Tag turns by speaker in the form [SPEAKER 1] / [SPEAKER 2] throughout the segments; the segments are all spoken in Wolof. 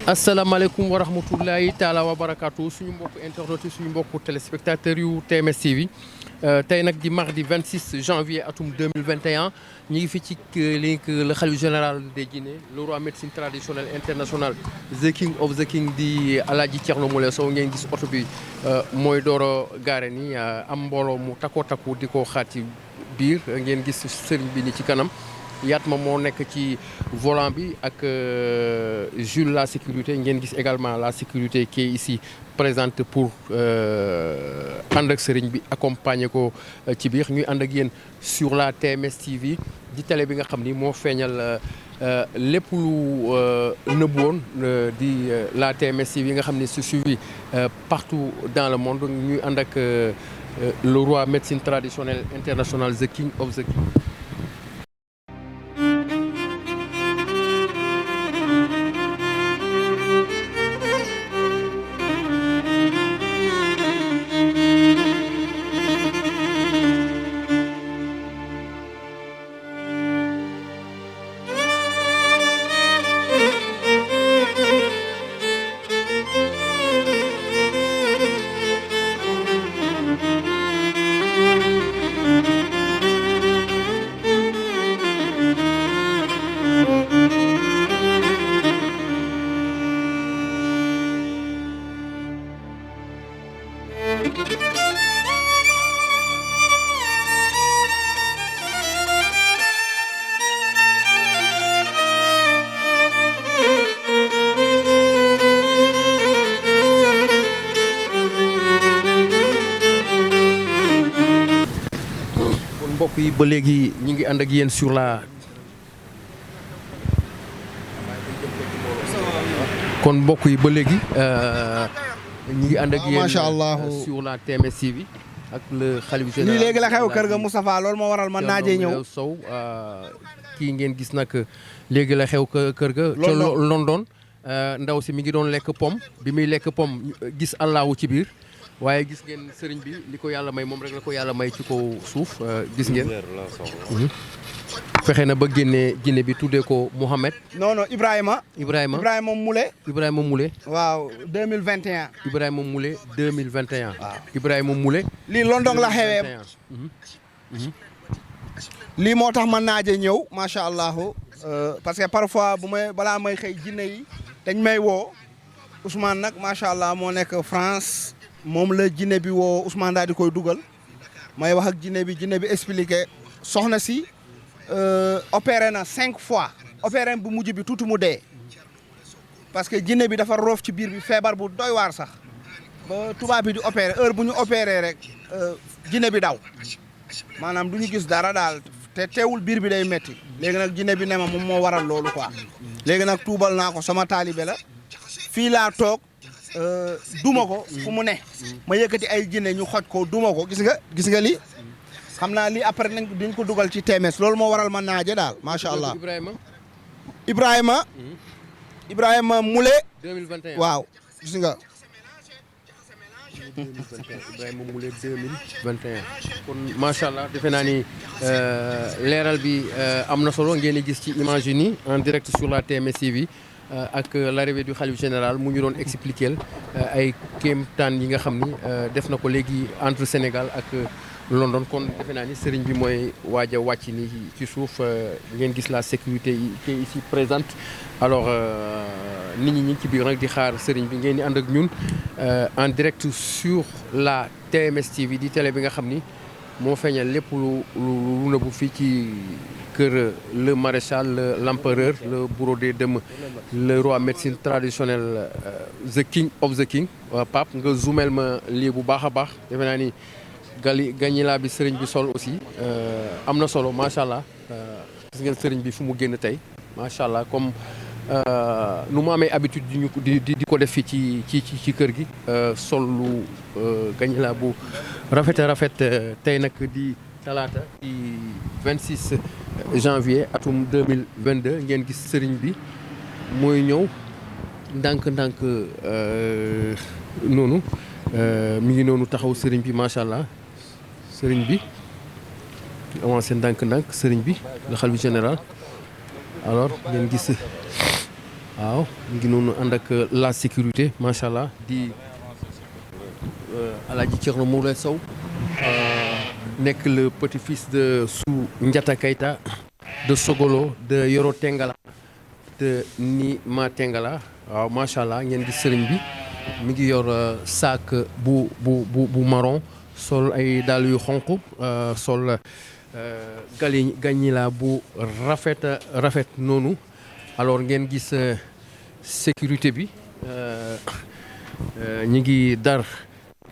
[SPEAKER 1] asalaamaaleykum wa rahmatullahi taala wa barakaatu suñu mbokku internautes yi suñu mbokku téléspectateurs yu TMS TV tey nag di mardi 26 janvier atum 2021 ñu ngi fi ci le khalife général des Guinée le roi médecine traditionnelle internationale the king of the king di Alaaji Thierno Moule Sow ngeen gis oto bi mooy dooro gaare ni am mbooloo mu takkoo takku di ko xaat ci biir ngeen gis sëriñ bi ni ci kanam Yatma moo nekk ci volant bi ak Jules la sécurité ngeen gis également la sécurité qui est ici présente pour ànd ak sëriñ bi accompagner ko ci biir ñuy ànd ak yéen sur la TMS TV di télé bi nga xam ni moo feeñal lépp lu nëbbu woon di la TMS TV nga xam ni c'est suivi partout dans le monde ñuy ànd ak le roi médecine traditionnelle internationale the king of the king. mbokk yi ba léegi ñu ngi ànd ak yéen sur la kon mbokk yi ba léegi ñu ngi ànd ak yéen
[SPEAKER 2] macha allah
[SPEAKER 1] sur la TMS TV ak le khalife général
[SPEAKER 2] lii léegi la xew kër ga Moustapha loolu moo waral man naajee ñëw
[SPEAKER 1] Sow kii ngeen gis nag léegi la xew kër ga ca London ndaw si mi ngi doon lekk pomme bi muy lekk pomme gis allahu ci biir waaye gis ngeen sëriñ bi li ko yàlla may moom rek la ko yàlla may ci kaw suuf gis ngeen fexe na ba génne jinne bi tuddee ko Mouhamed.
[SPEAKER 2] non non Ibrahima Moule.
[SPEAKER 1] Ibrahima Moule.
[SPEAKER 2] waaw 2021.
[SPEAKER 1] Ibrahima Moule 2021.
[SPEAKER 2] waaw
[SPEAKER 1] Ibrahima Moule.
[SPEAKER 2] lii London la xewee. lii moo tax man naaje ñëw macha allah parce que parfois balaa may xëy jinne yi dañ may woo Ousmane nag macha allah moo nekk France moom la jinne bi woo Ousmane daal di koy dugal may wax ak jinne bi expliqué soxna si. opéré na 5 fois opéré bu mujj bi tuuti mu dee parce que jinne bi dafa roof ci biir bi feebar bu doy waar sax ba tubaab bi di opéré heure bu ñu opéré rek jinne bi daw maanaam du ñu gis dara daal te teewul biir bi day metti léegi nag jinne bi ne ma moom moo waral loolu quoi léegi nag tuubal naa ko sama taalibe la fii laa toog duma ko fu mu ne ma yëkkati ay jinne ñu xoj ko duma ko gis nga lii xam naa lii après nañ dañ ko dugal ci TMS loolu moo waral man naaje daal macha allah Ibrahima Moule.
[SPEAKER 1] 2021
[SPEAKER 2] waaw gis nga.
[SPEAKER 1] 2021 Ibrahima Moule 2021. kon macha allah defe naa ni leeral bi am na solo ngeen di gis ci image yi nii en direct sur la TMS TV ak l'arrivée du khalife général mu ñu doon expliquer ay kéemtaan yi nga xam ni def na ko léegi entre Sénégal ak. London kon defe naa ni sëriñ bi mooy waaj a wàcc ni ci suuf ngeen gis la sécurité qui est ici présente alors nit ñi ñu ngi ci biir nag di xaar sëriñ bi ngeen di ànd ak ñun en direct sur la TMS TV di télé bi nga xam ni moo feeñal lépp lu nëbbu fii ci kër le maréchal l'empereur le bourreau des dëmm le roi médecine traditionnelle the king of the king Pape nga zoomel ma lii bu baax a baax defe naa ni gañilaa bi sëriñ bi sol aussi am na solo macha allah gis ngeen sëriñ bi fu mu génn tey macha allah comme nu mu amee habitude di ko def fii ci kër gi sol lu gañilaa bu rafet tey nag di talaata ci 26 janvier atum 2022 ngeen gis sëriñ bi mooy ñëw ndànk noonu mi ngi noonu taxaw sëriñ bi macha allah. sëriñ bi avancé ndànk-ndànk sëriñ bi le khalife général alors ngeen gis waaw mu ngi noonu ànd ak la sécurité macha allah di Alaaji Thierno Moule Sow nekk le petit-fils de Soundiata Keita de Sogolo de Yoro Tengala de Nima Tengala waaw macha allah ngeen gis sëriñ bi mi ngi yor sac bu marron sol ay dàll yu xonq sol gañila bu rafet noonu alors ngeen gis sécurité bi ñi ngi dar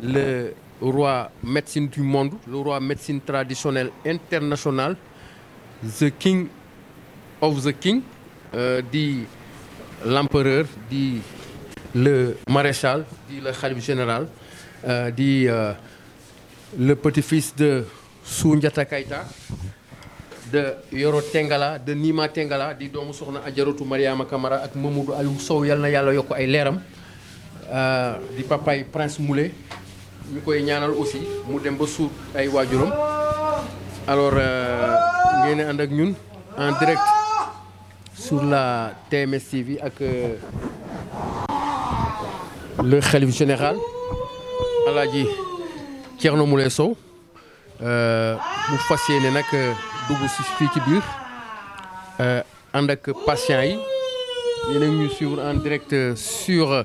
[SPEAKER 1] le roi médecine du monde le roi médecine traditionnelle internationale the king of the king di l'empereur di le maréchal di le khalife général di le petit-fils de Soundiata Keita de Yoro Tengala de Nima Tengala di doomu soxna Ajaratu Mariama Camara ak Mamadou Aliou Sow yal na yàlla yokk ay leeram di papay Prince Moulé ñu koy ñaanal aussi mu dem ba suut ay waajuram alors ngeen ànd ak ñun en direct sur la TMS TV ak le khalife général Alaaji Thierno Moule Sow mu fas yéene nag dugg si fii ci biir ànd ak patients yi yéen a ngi ñu suivre en direct sur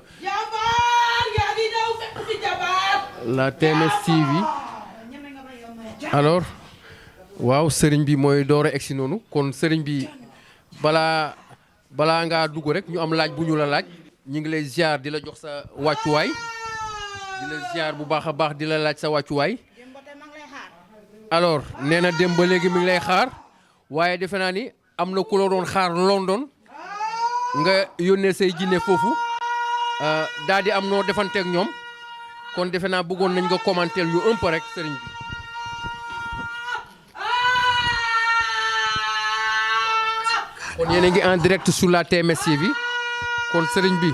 [SPEAKER 1] la TMS TV alors waaw sëriñ bi mooy door a egsi noonu kon sëriñ bi balaa ngaa dugg rek ñu am laaj bu ñu la laaj ñu ngi lay ziar di la jox sa wàccuwaay di la ziar bu baax a baax di la laaj sa wàccuwaay alors nee na dem ba léegi mi ngi lay xaar waaye defe naa ni am na ku la doon xaar London nga yónnee say jinne foofu daal di am noo defanteeg ñoom kon defe naa bëggoon nañ nga commenter ñu un peu rek sëriñ bi. kon yéen a ngi en direct sur la TMS TV kon sëriñ bi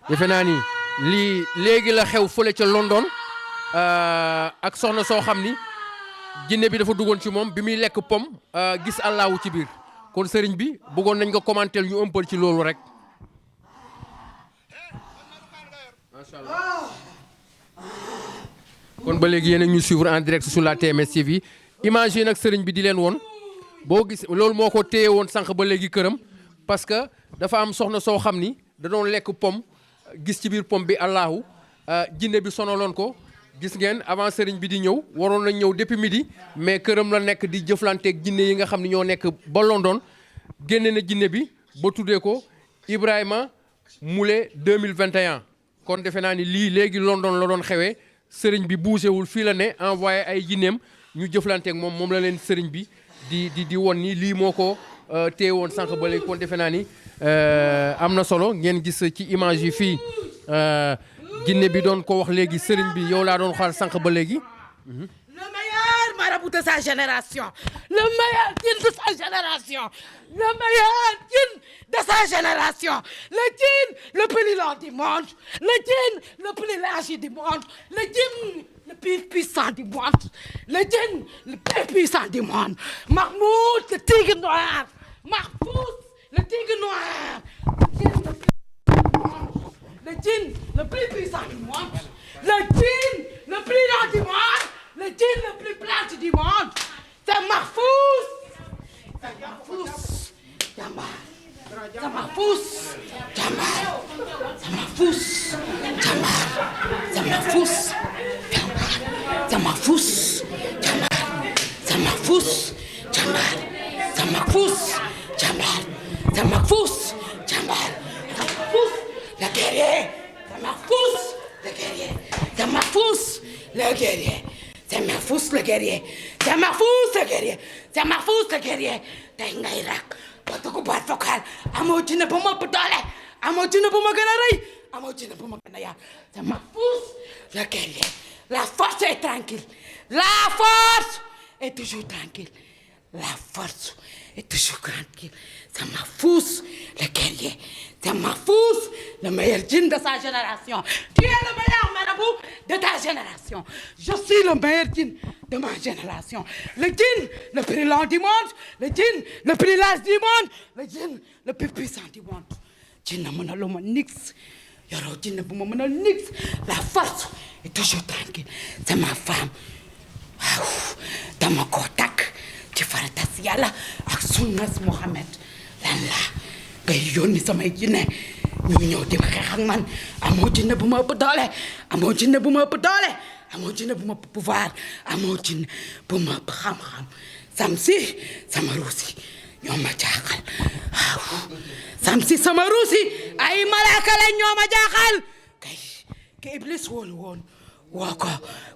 [SPEAKER 1] defe naa ni lii léegi la xew fële ca London ak soxna soo xam ni jinne bi dafa duggoon ci moom bi muy lekk pom gis Allahu ci biir kon sëriñ bi bëggoon nañ nga commenter ñu un peu ci loolu rek. macha allah kon ba léegi yéen a ñu suivre en direct sur la TMS TV image yi nag sëriñ bi di leen woon boo gis loolu moo ko téye woon sànq ba léegi këram parce que dafa am soxna soo xam ni da doon lekk pom gis ci biir pom bi Allahu jinne bi sonaloon ko gis ngeen avant sëriñ bi di ñëw waroon nañ ñëw depuis midi mais këram la nekk di jëflanteeg jinne yi nga xam ne ñoo nekk ba London génne na jinne bi ba tuddee ko Ibrahima Moulé 2021 kon defe naa ni lii léegi London la doon xewee sëriñ bi bougé wul fii la ne envoyé ay jinneem ñu jëflanteeg moom la leen sëriñ bi di won ni lii moo ko téye woon sànq ba léegi kon defe naa ni am na solo ngeen gis ci image yi fii jinne bi doon ko wax léegi sëriñ bi yow laa doon xaar sànq ba léegi.
[SPEAKER 3] Le meilleur marabout de sa génération, le meilleur djinn de sa génération, le meilleur djinn de sa génération, le djinn le plus lent du monde, le djinn le plus large du monde, le djinn le plus puissant du monde, le djinn le plus puissant du monde, Mahmoud le tigre noir, Mahfouz le tigre noir, le djinn le plus puissant du monde, le djinn le plus lent du monde, le djinn le plus plat du monde, c'est Mahfouz. C'est Mahfouz. Jambar. C'est Mahfouz. Jambar. C'est Mahfouz. Jambar. C'est Mahfouz. Jambar. C'est Mahfouz. Jambar. C'est Mahfouz. Jambar. C'est Mahfouz. Jambar. C'est Mahfouz. Jambar. Mahfouz le guerrier. C'est Mahfouz le guerrier. C'est Mahfouz le guerrier. C'est Mahfouz le guerrier. C'est Mahfouz le guerrier. C'est Mahfouz le guerrier. tey ngay rak ba dugg boîte vocale amoo jinne bu ma ëpp doole amoo jinne bu ma gën a rëy amoo jinne bu ma gën a yaatu. C'est Mahfouz le guerrier. La force est tranquille. La force est toujours tranquille. La force est toujours tranquille. C'est Mahfouz le guerrier. C'est Mahfouz le meilleur djinn de sa génération. Tu es le meilleur marabout de ta génération. Je suis le meilleur djinn de ma génération. Le djinn le plus lent du monde, le djinn le plus large du monde, le djinn le plus puissant du monde. jinne mënaluma nix yoroo jinne bu ma mënal nix la force est toujours tranquille c'est ma femme waaw dama ko takk ci faratas yàlla ak sunnas Mohamed lan la ngay yónni samay jinne ñu ñëw di ma xeex ak man amoo jinne bu ma ëpp doole amoo jinne bu ma ëpp doole amoo jinne bu ma ëpp pouvoir amoo jinne bu ma ëpp xam-xam Samsi sama ruusi ñoo ma jaaxal waaw Samsi sama ruusi ay malaaka lañ ñoo ma jaaxal kay ki Iblis wóolu woon woo ko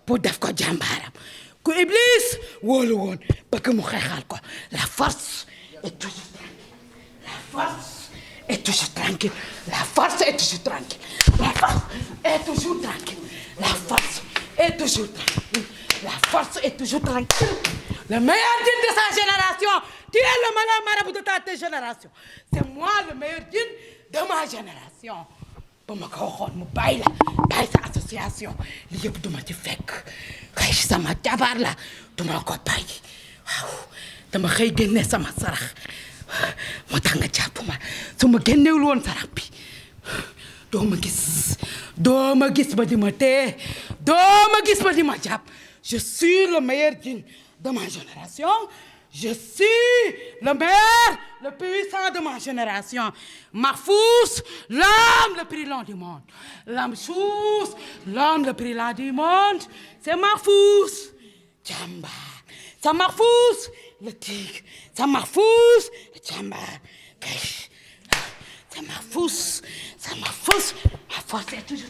[SPEAKER 3] pour def ko jàmbaaram ku Iblis wóolu woon bëgg mu xeexal ko la force est toujours la force est toujours tranquille la force est toujours tranquille la force est toujours tranquille la force est toujours tranquille la force est toujours tranquille le meilleur djinn de sa génération tu es le meilleur marabout de ta génération c'est moi le meilleur djinn de ma génération ba ma ko waxoon mu bàyyi sa association li yëpp duma ci fekk xëy sama jabar la duma ko bàyyi waaw dama xëy génne sama sarax moo tax nga jàpp ma su ma génnewul woon sarax bi doo ma gis ba di ma tee doo ma gis ba di ma jàpp je suis le meilleur djinn de ma génération je suis le meilleur le puissant de ma génération Mahfouz l'homme le plus lent du monde Mahfouz l'homme le plus lent du monde c'est Mahfouz jàmbaar c'est Mahfouz le tigre c'est Mahfouz le jàmbaar c'est Mahfouz ma force est toujours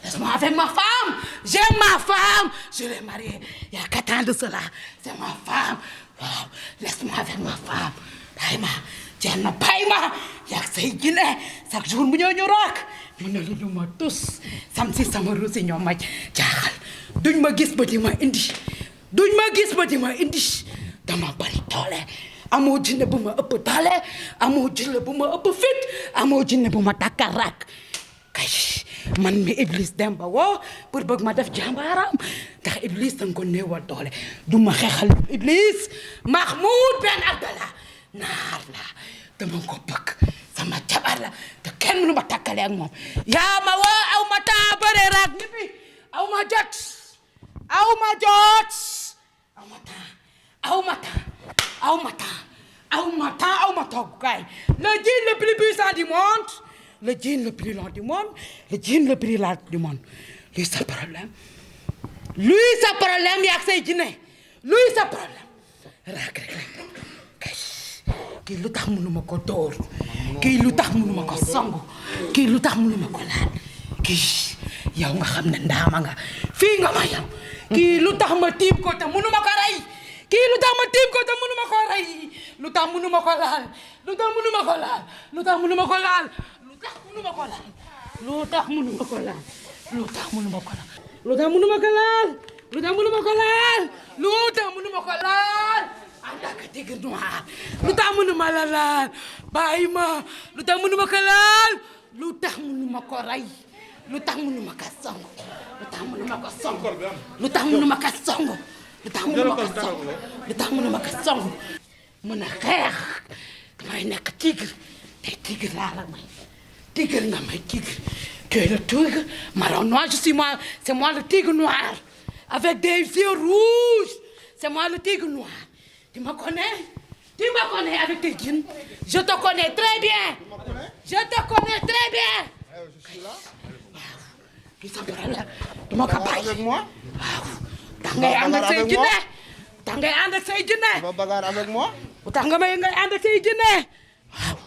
[SPEAKER 3] laisse-moi avec ma femme j'aime ma femme je l'ai mariée il y a 4 ans de cela c'est ma femme waaw laisse-moi avec ma femme bàyyi ma jeex na bàyyi ma yak say jinne chaque jour mu ñëw ñu rook mu ne lu ma tus Samsi sama ruusi ñoo ma jaaxal duñ ma gis ba di ma indi dama bari doole amoo jinne bu ma ëpp doole amoo jinne bu ma ëpp fit amoo jinne bu ma takkal rak kay man mi Iblis dem ba woo pour bëgg ma def jàmbaaram ndax Iblis danga ko néewal doole du ma xeexal Iblis Mahmoud Ben Abdallah naar la dama ko bëgg sama jabar la te kenn mënu ma takkale ak moom yaa ma woo aw ma temps bëre raak nit bi aw ma jot kay le djinn le plus puissant du monde le djinn le plus lent du monde le djinn le plus large du monde luy sa problème yaa say jinne luy sa problème rek kay kii lu tax mënuma ko dóor kii lu tax mënuma ko songu kii lu tax mënuma ko laal kii yow nga xam ne ndaama nga fii nga ma yow kii lu tax ma tiim ko te mënuma ko rey kii lu tax ma tiim ko te mënuma ko rey lu tax mënuma ko laal lu tax mënuma ko laal lu tax mënuma ko laal lu tax mënuma ko laal lu tax mënuma ko laal lu tax mënuma ko laal lu tax mënuma ko laal lu tax mënuma ko laal lu tax mënuma ko laal en tant que tigre noir lu tax mënuma la laal bàyyi ma lu tax mënuma ko laal lu tax mënuma ko rey lu tax mënuma ko song lu tax mënuma ko song lu tax mënuma ko song lu tax mënuma ko song lu tax mënuma ko song mën a xeex damay nekk tigre te tigre laa la may tigre nga may tigre tu es le tigre marron noir je suis moi c'est moi le tigre noir avec des yeux rouges c'est moi le tigre noir tu me connais avec tes djinns je te connais très bien je te connais très bien kii sa problème du ma ko bàyyi waaw tax ngay ànd ak say jinne tax ngay ànd ak say jinne
[SPEAKER 2] ba bagarre avec moi
[SPEAKER 3] tax nga may ngay ànd ak say jinne waaw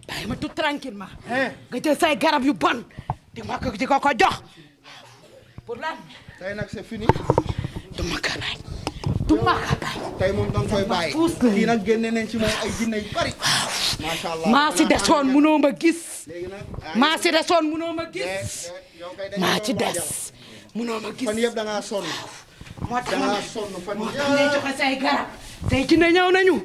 [SPEAKER 3] bàyyi ma tout tranquillement nga jël say garab yu bon di ko jox pour lan
[SPEAKER 2] tey nag c'est fini
[SPEAKER 3] du ma ko bàyyi du ma ko bàyyi
[SPEAKER 2] tey moom danga koy bàyyi kii nag génne nañ ci moom ay jinne yu bari macha allah
[SPEAKER 3] maa si desoon mënoo ma gis maa si desoon mënoo ma gis maa ci des mënoo ma gis
[SPEAKER 2] fan yëpp da ngaa sonn
[SPEAKER 3] moo tax
[SPEAKER 2] da ngaa sonn fan
[SPEAKER 3] moo tax ngay joxe say garab say jinne ñëw nañu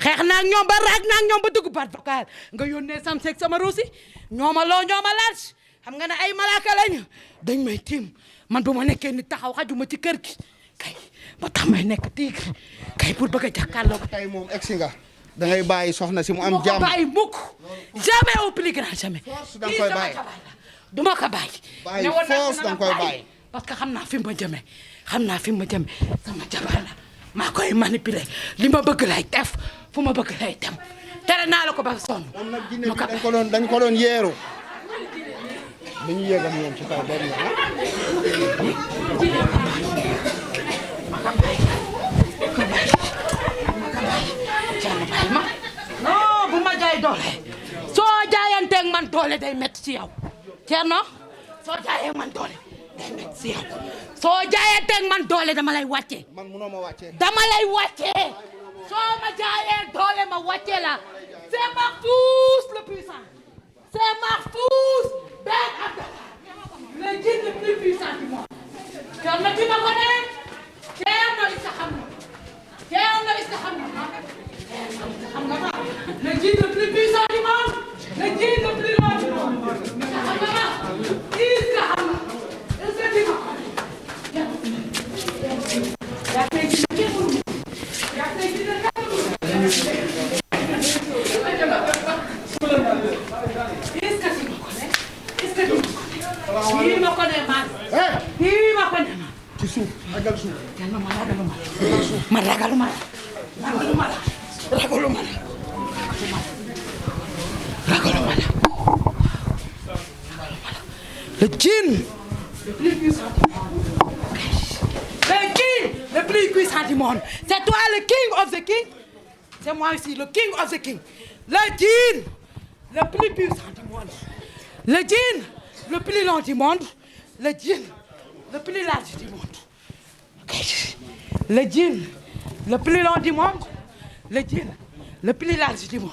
[SPEAKER 3] xeex naa ak ñoom ba raag naa ak ñoom ba dugg bat vocal nga yónnee sam seeg sama ruusi ñooma loo ñooma laaj xam nga ne ay malaaka lañu dañ may tiim man bu ma nekkee nit taxaw xajuma ci kër gi kay ba tax may nekk tigre kay pour bëgg a jàkkaarloo ko
[SPEAKER 2] tey moom egsi nga da ngay bàyyi soxna si mu am jàmm
[SPEAKER 3] bàyyi mukk jamais au plus grand jamais.
[SPEAKER 2] force da nga koy bàyyi.
[SPEAKER 3] du ma ko bàyyi.
[SPEAKER 2] bàyyi force da nga koy bàyyi.
[SPEAKER 3] parce que xam naa fi ma jëmee sama jabar la maa koy manipuler li ma bëgg lay def fu ma bëgg lay dem tere naa la ko ba sonn.
[SPEAKER 2] moom nag jinne bi dañ ko doon yeeru. dañu yéegam ñoom ci kaw benn
[SPEAKER 3] non bu ma jaay doole soo jaayanteeg man doole day métti ci yow Thierno soo jaayee man doole day métti ci yow soo jaayanteeg man doole dama lay wàccee.
[SPEAKER 2] man munoo ma wàccee.
[SPEAKER 3] dama lay wàccee soo ma jaayee doole ma wàccee la c'est Mahfouz le puissant c'est Mahfouz Ben Abdallah le djinn le plus puissant du monde. Thierno tu me connais Thierno isa xam na Thierno isa xam na le djinn le plus puissant du monde le djinn le plus grand du monde isa xam na isa xam na est-ce que tu me connais ci suuf ragal suuf. ma ragaluma le djinn le plus puissant du monde c'est toi le king of the king c'est moi aussi le king of the king le djinn le plus puissant du monde le djinn le plus long du monde le djinn le plus large du monde le djinn le plus long du monde le djinn le plus large du monde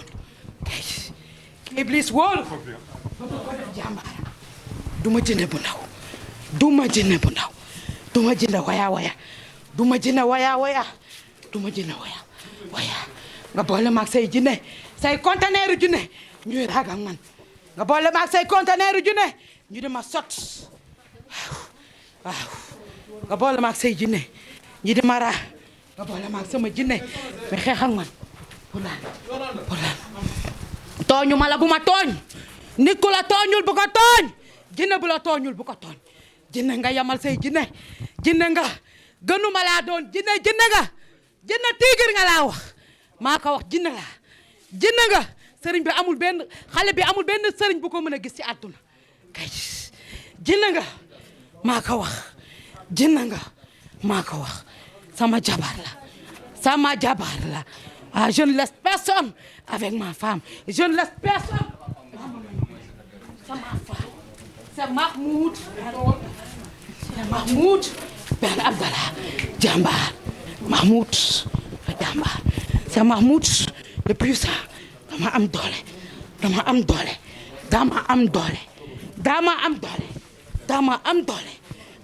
[SPEAKER 3] Iblis wóolu jàmbaar du ma jinne bu ndaw du ma jinne bu ndaw du ma jinne waya du ma jinne waya nga boole maag say jinne say conteneur jinne ñuy raag ak man nga boole maag say conteneur jinne ñu di ma sot waaw nga boole maag say jinne ñi di ma raa nga boole maag sama jinne mi xeex ak man pour lan tooñu ma la bu ma tooñ nit ku la tooñul bu ko tooñ jinne bu la tooñul bu ko tooñ jinne nga yamal say jinne nga gënuma laa doon jinne nga jinne tigir nga laa wax maa ko wax jinne nga sëriñ bi amul benn xale bi amul benn sëriñ bu ko mën a gis ci àdduna kay jinne nga maa ko wax jinne nga maa ko wax sama jabar la ah je ne laisse personne avec ma femme je ne laisse personne c'est ma femme c'est Mahmoud Ben Abdallah jàmbaar Mahmoud jàmbaar c'est Mahmoud le puissant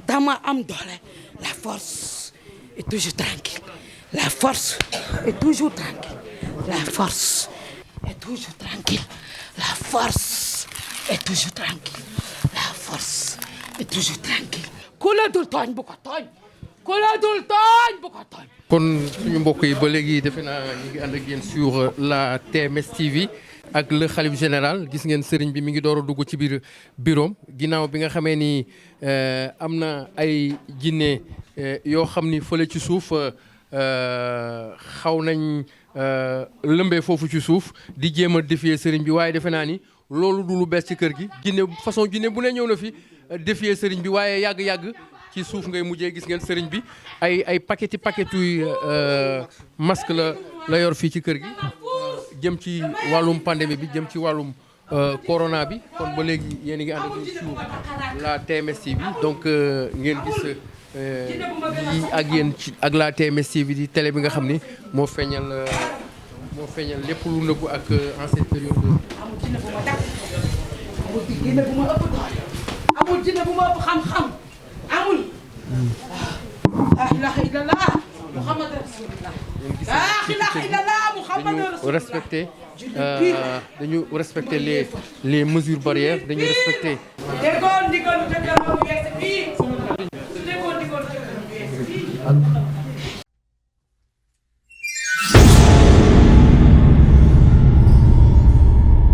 [SPEAKER 3] dama am doole la force est toujours tranquille la force est toujours tranquille la force est toujours tranquille la force est toujours tranquille la force est toujours tranquille ku la dul tooñ bu ko tooñ
[SPEAKER 1] kon suñu mbokk yi ba léegi defe naa ñu ngi ànd ak yéen sur la TMS TV ak le xalif général gis ngeen sëriñ bi mi ngi door a dugg ci biir bureau ginnaaw bi nga xamee ni am na ay jinne yoo xam ni fële ci suuf xaw nañ lëmbee foofu ci suuf di jéem a défier sëriñ bi waaye defe naa ni loolu du lu bees ci kër gi jinne façon jinne bu ne ñëw na fi défier sëriñ bi waaye yàgg-yàgg ci suuf ngay mujjee gis ngeen sëriñ bi ay paquetu masque la yor fii ci kër gi jëm ci wàllum pandémie bi jëm ci wàllum corona bi kon ba léegi yéen a ngi ànd ak sur la TMS TV donc ngeen gis lii ak yéen ci ak la TMS TV di télé bi nga xam ni moo feeñal lépp lu nëbbu ak en cette période.
[SPEAKER 3] amul jinne bu ma ëpp xam-xam amul. la ilaha illallah Muhammad rasulullah. la ilaha illallah Muhammad rasulullah.
[SPEAKER 1] dañu respecter les mesures barrières dañu respecter.
[SPEAKER 3] déggoon ndigalu dëkk